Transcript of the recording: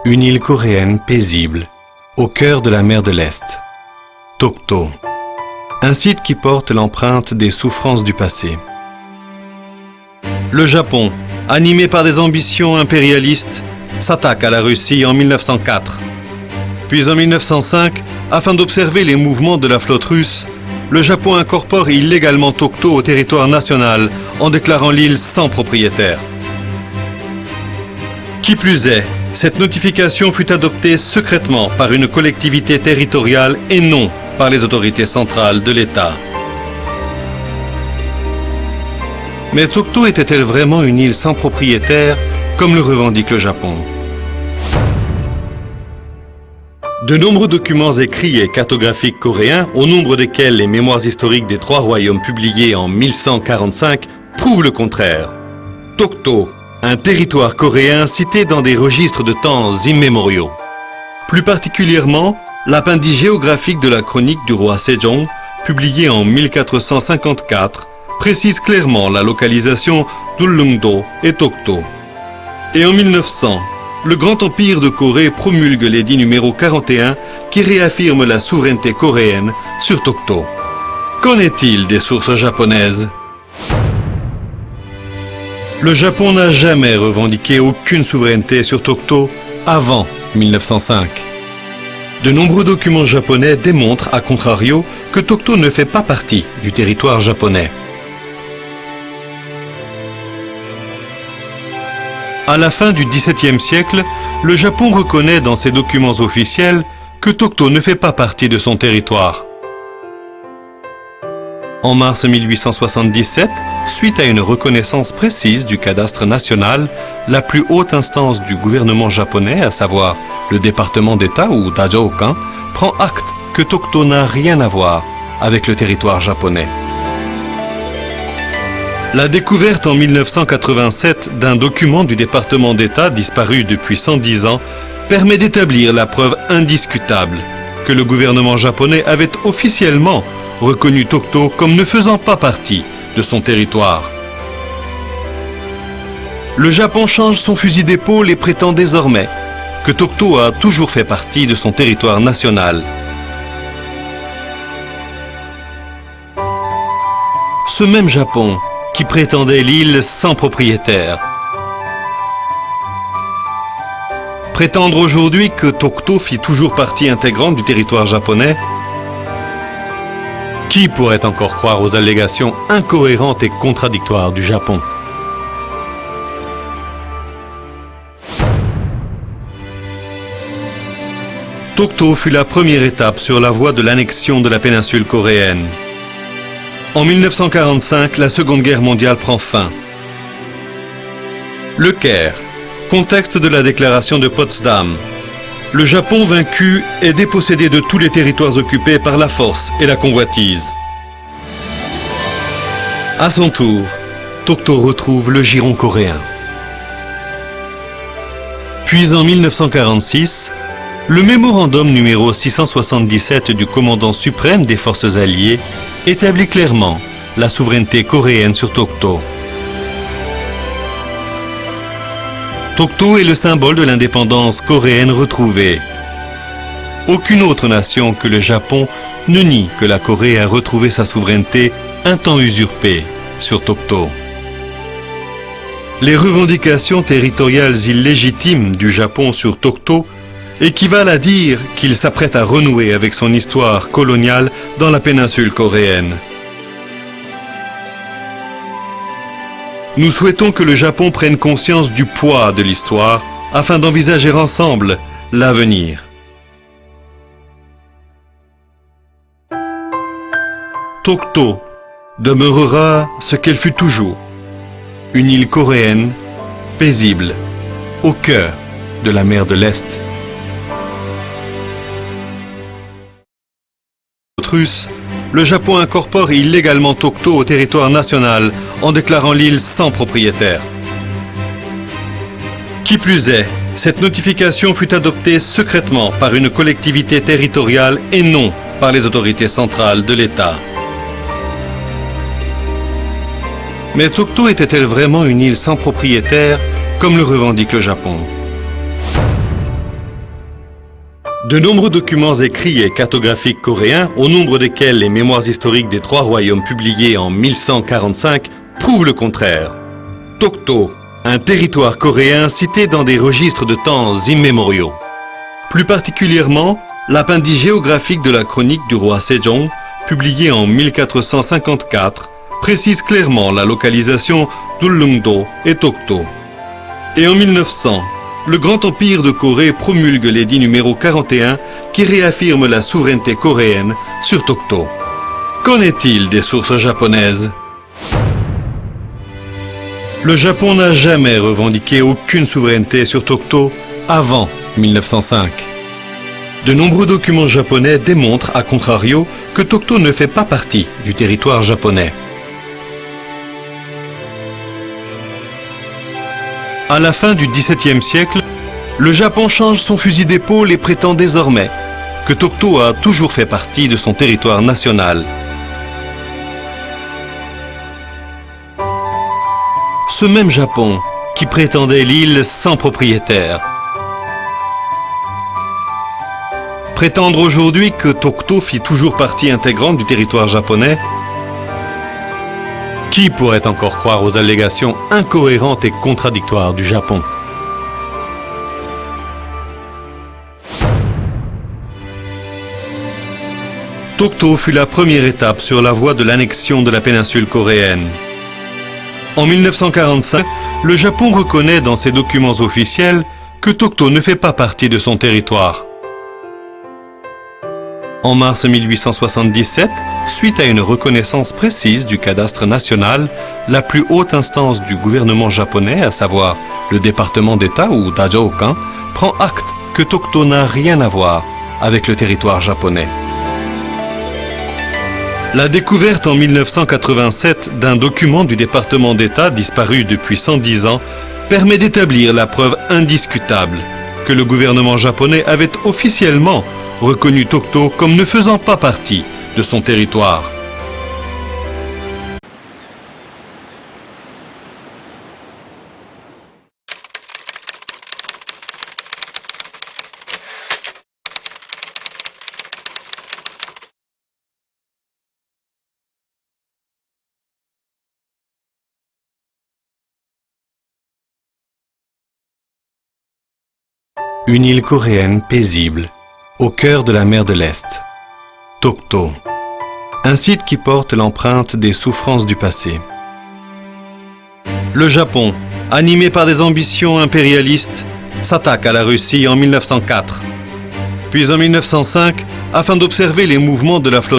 Une île coréenne paisible, au cœur de la mer de l'Est. Tokto, un site qui porte l'empreinte des souffrances du passé. Le Japon, animé par des ambitions impérialistes, s'attaque à la Russie en 1904. Puis en 1905, afin d'observer les mouvements de la flotte russe, le Japon incorpore illégalement Tokto au territoire national en déclarant l'île sans propriétaire. Qui plus est, cette notification fut adoptée secrètement par une collectivité territoriale et non par les autorités centrales de l'État. Mais Tokto était-elle vraiment une île sans propriétaire, comme le revendique le Japon? De nombreux documents écrits et cartographiques coréens, au nombre desquels les mémoires historiques des Trois Royaumes publiés en 1145, prouvent le contraire. Tokto, un territoire coréen cité dans des registres de temps immémoriaux. Plus particulièrement, l'appendice géographique de la chronique du roi Sejong, publié en 1454, précise clairement la localisation d'Ullungdo et Tokto. Et en 1900, le Grand Empire de Corée promulgue l'édit numéro 41 qui réaffirme la souveraineté coréenne sur Tokto. Qu'en est-il des sources japonaises? Le Japon n'a jamais revendiqué aucune souveraineté sur Tokto avant 1905. De nombreux documents japonais démontrent, à contrario, que Tokto ne fait pas partie du territoire japonais. À la fin du XVIIe siècle, le Japon reconnaît dans ses documents officiels que Tokto ne fait pas partie de son territoire. En mars 1877, suite à une reconnaissance précise du cadastre national, la plus haute instance du gouvernement japonais, à savoir le département d'État ou Daijōkan, prend acte que Tokto n'a rien à voir avec le territoire japonais. La découverte en 1987 d'un document du département d'État disparu depuis 110 ans permet d'établir la preuve indiscutable que le gouvernement japonais avait officiellement reconnu Tokto comme ne faisant pas partie de son territoire. Le Japon change son fusil d'épaule et prétend désormais que Tokto a toujours fait partie de son territoire national. Ce même Japon qui prétendait l'île sans propriétaire. Prétendre aujourd'hui que Tokto fit toujours partie intégrante du territoire japonais, qui pourrait encore croire aux allégations incohérentes et contradictoires du Japon? Tokto fut la première étape sur la voie de l'annexion de la péninsule coréenne. En 1945, la Seconde Guerre mondiale prend fin. Le Caire, contexte de la déclaration de Potsdam. Le Japon vaincu est dépossédé de tous les territoires occupés par la force et la convoitise. À son tour, Tokto retrouve le giron coréen. Puis en 1946, le mémorandum numéro 677 du commandant suprême des forces alliées établit clairement la souveraineté coréenne sur Tokto. Tokto est le symbole de l'indépendance coréenne retrouvée. Aucune autre nation que le Japon ne nie que la Corée a retrouvé sa souveraineté un temps usurpée sur Tokto. Les revendications territoriales illégitimes du Japon sur Tokto équivalent à dire qu'il s'apprête à renouer avec son histoire coloniale dans la péninsule coréenne. Nous souhaitons que le Japon prenne conscience du poids de l'histoire afin d'envisager ensemble l'avenir. Tokto demeurera ce qu'elle fut toujours, une île coréenne paisible au cœur de la mer de l'Est. Russe, le Japon incorpore illégalement Tokto au territoire national en déclarant l'île sans propriétaire. Qui plus est, cette notification fut adoptée secrètement par une collectivité territoriale et non par les autorités centrales de l'État. Mais Tokto était-elle vraiment une île sans propriétaire, comme le revendique le Japon? De nombreux documents écrits et cartographiques coréens, au nombre desquels les mémoires historiques des trois royaumes publiés en 1145, prouvent le contraire. Tokto, un territoire coréen cité dans des registres de temps immémoriaux. Plus particulièrement, l'appendice géographique de la chronique du roi Sejong, publié en 1454, précise clairement la localisation d'Ullungdo et Tokto. Et en 1900, le Grand Empire de Corée promulgue l'édit numéro 41 qui réaffirme la souveraineté coréenne sur Tokto. Qu'en est-il des sources japonaises? Le Japon n'a jamais revendiqué aucune souveraineté sur Tokto avant 1905. De nombreux documents japonais démontrent, à contrario, que Tokto ne fait pas partie du territoire japonais. À la fin du XVIIe siècle, le Japon change son fusil d'épaule et prétend désormais que Tokto a toujours fait partie de son territoire national. Ce même Japon qui prétendait l'île sans propriétaire. Prétendre aujourd'hui que Tokto fit toujours partie intégrante du territoire japonais? Qui pourrait encore croire aux allégations incohérentes et contradictoires du Japon? Tokto fut la première étape sur la voie de l'annexion de la péninsule coréenne. En 1945, le Japon reconnaît dans ses documents officiels que Tokto ne fait pas partie de son territoire. En mars 1877, suite à une reconnaissance précise du cadastre national, la plus haute instance du gouvernement japonais, à savoir le département d'État ou Daijōkan, prend acte que Tokto n'a rien à voir avec le territoire japonais. La découverte en 1987 d'un document du département d'État disparu depuis 110 ans permet d'établir la preuve indiscutable que le gouvernement japonais avait officiellement reconnu Tokto comme ne faisant pas partie de son territoire. Une île coréenne paisible, au cœur de la mer de l'Est. Tokto, un site qui porte l'empreinte des souffrances du passé. Le Japon, animé par des ambitions impérialistes, s'attaque à la Russie en 1904. Puis en 1905, afin d'observer les mouvements de la flotte